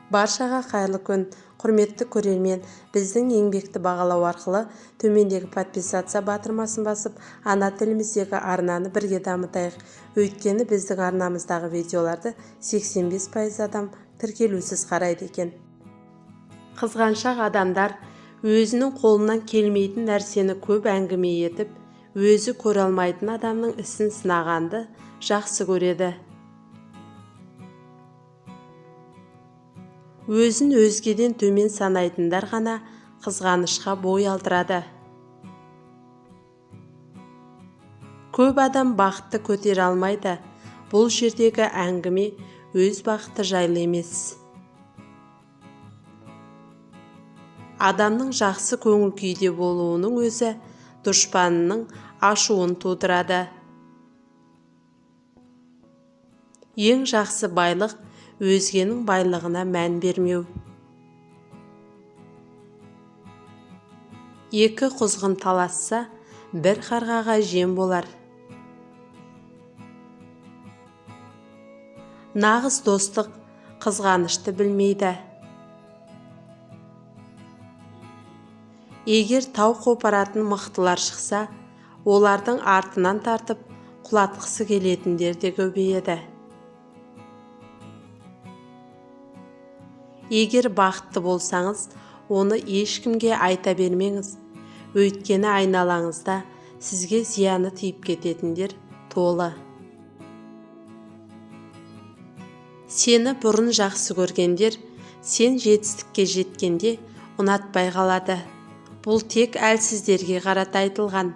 Баршаға қайырлы күн, құрметті көрермен, біздің еңбекті бағалау арқылы төмендегі подписация батырмасын басып, ана тіліміздегі арнаны бірге дамытайық. Өйткені біздің арнамыздағы видеоларды 85% адам тіркелусіз қарайды екен. Қызғаншақ адамдар өзінің қолынан келмейтін нәрсені көп әңгіме етіп, өзі көре алмайтын адамның ісін сынағанды жақсы көреді. Өзін өзгеден төмен санайтындар ғана қызғанышқа бой алдырады. Көп адам бақытты көтере алмайды. Бұл жердегі әңгіме өз бақыты жайлы емес. Адамның жақсы көңіл күйде болуының өзі дұшпанының ашуын тудырады. Ең жақсы байлық өзгенің байлығына мән бермеу. Екі құзғын таласса, бір қарғаға жем болар. Нағыз достық қызғанышты білмейді. Егер тау қопаратын мықтылар шықса, олардың артынан тартып құлатқысы келетіндер де көбейеді. Егер бақытты болсаңыз, оны ешкімге айта бермеңіз. Өйткені айналаңызда сізге зияны тиіп кететіндер толы. Сені бұрын жақсы көргендер, сен жетістікке жеткенде ұнатпай қалады. Бұл тек әлсіздерге қарата айтылған.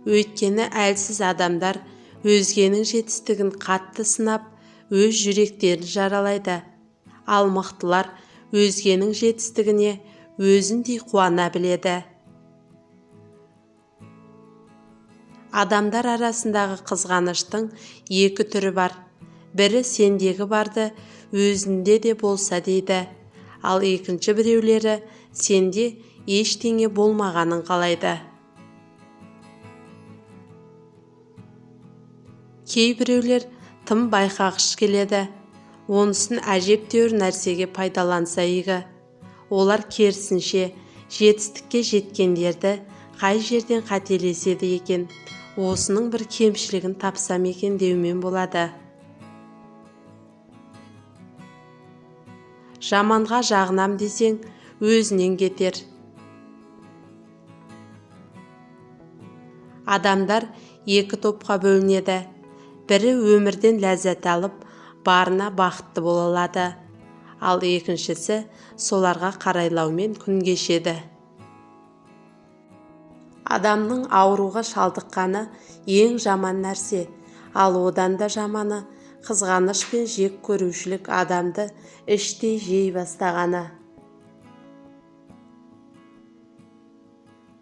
Өйткені әлсіз адамдар өзгенің жетістігін қатты сынап, өз жүректерін жаралайды. Ал мықтылар өзгенің жетістігіне өзіндей қуана біледі. Адамдар арасындағы қызғаныштың екі түрі бар. Бірі сендегі барды өзінде де болса дейді. Ал екінші біреулері сенде ештеңе болмағанын қалайды. Кейбіреулер тым байқағыш келеді. Онысын әжептәуір нәрсеге пайдаланса игі. Олар керісінше жетістікке жеткендерді қай жерден қателеседі екен, осының бір кемшілігін тапсам екен деумен болады. Жаманға жағынам десең, өзінен кетер. Адамдар екі топқа бөлінеді. Бірі өмірден ләззат алып, барына бақытты бола алады. Ал екіншісі соларға қарайлаумен күн кешеді. Адамның ауруға шалдыққаны ең жаман нәрсе, ал одан да жаманы қызғаныш пен жек көрушілік адамды іштей жей бастағаны.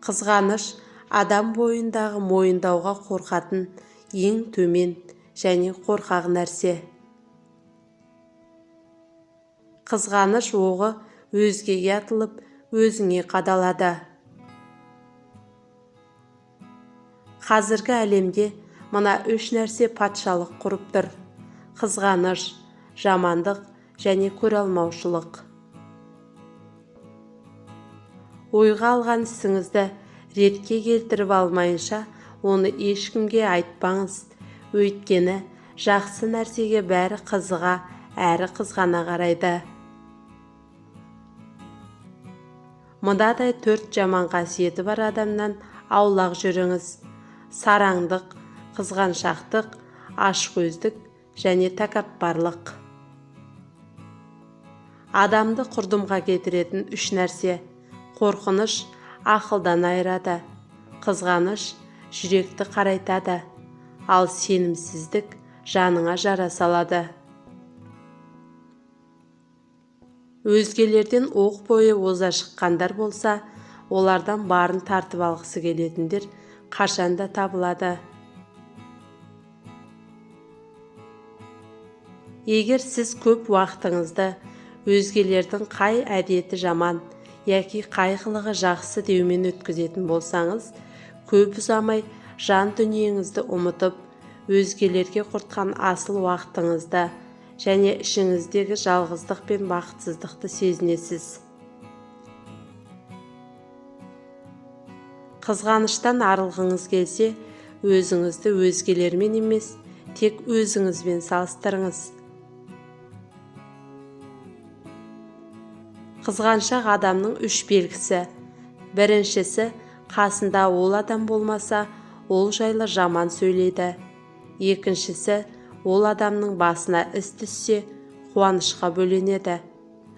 Қызғаныш адам бойындағы мойындауға қорқатын ең төмен және қорқақ нәрсе. Қызғаныш оғы өзгеге атылып, өзіңе қадалады. Қазіргі әлемде мына үш нәрсе патшалық құрып тұр: қызғаныш, жамандық және көре алмаушылық. Ойға алған ісіңізді ретке келтіріп алмайынша, оны ешкімге айтпаңыз. Өйткені жақсы нәрсеге бәрі қызыға, әрі қызғана қарайды. Мынадай 4 жаман қасиеті бар адамнан аулақ жүріңіз: сараңдық, қызғаншақтық, ашкөздік және тәкаппарлық. Адамды құрдымға кетіретін 3 нәрсе: қорқыныш ақылдан айырады, қызғаныш жүректі қарайтады, ал сенімсіздік жаныңа жара салады. Өзгелерден оқ бойы оза шыққандар болса, олардан барын тартып алғысы келетіндер қашанда табылады. Егер сіз көп уақытыңызды өзгелердің қай әдеті жаман яки қай қылығы жақсы деумен өткізетін болсаңыз, көп ұзамай жан дүниеңізді ұмытып, өзгелерге құртқан асыл уақытыңызды және ішіңіздегі жалғыздық пен бақытсыздықты сезінесіз. Қызғаныштан арылғыңыз келсе, өзіңізді өзгелермен емес, тек өзіңізбен салыстырыңыз. Қызғаншақ адамның 3 белгісі. Біріншісі, қасында ол адам болмаса, ол жайлы жаман сөйлейді. Екіншісі, ол адамның басына іс түссе, қуанышқа бөленеді.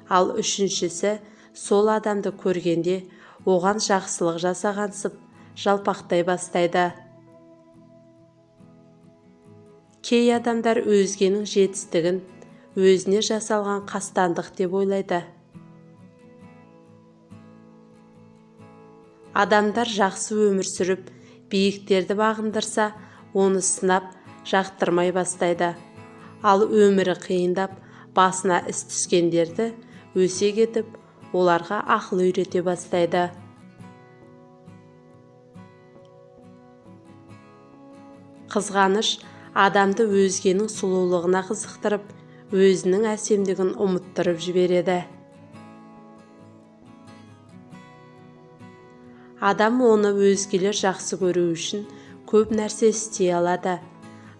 Ал үшіншісі, сол адамды көргенде, оған жақсылық жасағансып, жалпақтай бастайды. Кей адамдар өзгенің жетістігін өзіне жасалған қастандық деп ойлайды. Адамдар жақсы өмір сүріп, биіктерді бағындырса, оны сынап, жақтырмай бастайды. Ал өмірі қиындап, басына іс түскендерді өсе кетіп, оларға ақыл үйрете бастайды. Қызғаныш адамды өзгенің сұлулығына қызықтырып, өзінің әсемдігін ұмыттырып жібереді. Адам оны өзгелер жақсы көру үшін көп нәрсе істей алады,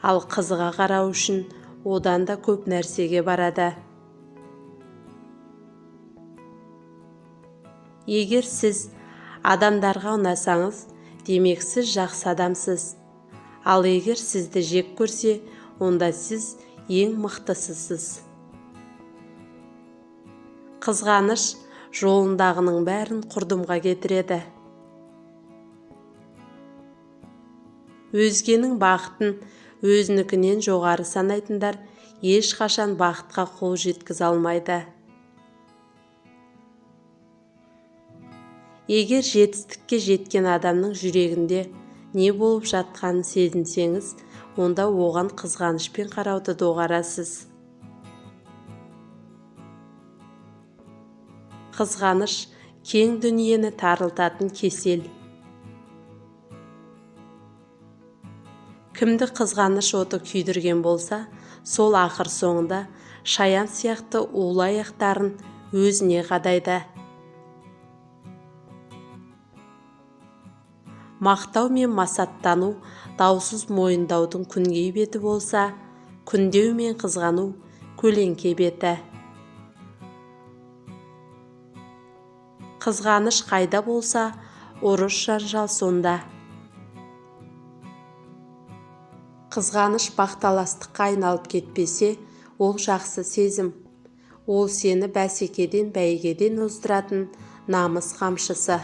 ал қызыға қарау үшін одан да көп нәрсеге барады. Егер сіз адамдарға ұнасаңыз, демек сіз жақсы адамсыз. Ал егер сізді жек көрсе, онда сіз ең мықтысысыз. Қызғаныш жолындағының бәрін құрдымға кетіреді. Өзгенің бақытын өзінікінен жоғары санайтындар ешқашан бақытқа қол жеткізе алмайды. Егер жетістікке жеткен адамның жүрегінде не болып жатқанын сезінсеңіз, онда оған қызғанышпен қарауды доғарасыз. Қызғаныш кең дүниені тарылтатын кесел. Кімді қызғаныш оты күйдірген болса, сол ақыр соңында шаян сияқты улы аяқтарын өзіне қадайды. Мақтау мен масаттану даусыз мойындаудың күнгей беті болса, күндеу мен қызғану көлеңке беті. Қызғаныш қайда болса, ұрыс жанжал сонда. Қызғаныш бақталастыққа айналып кетпесе, ол жақсы сезім. Ол сені бәсекеден, бәйгеден оздыратын намыс қамшысы.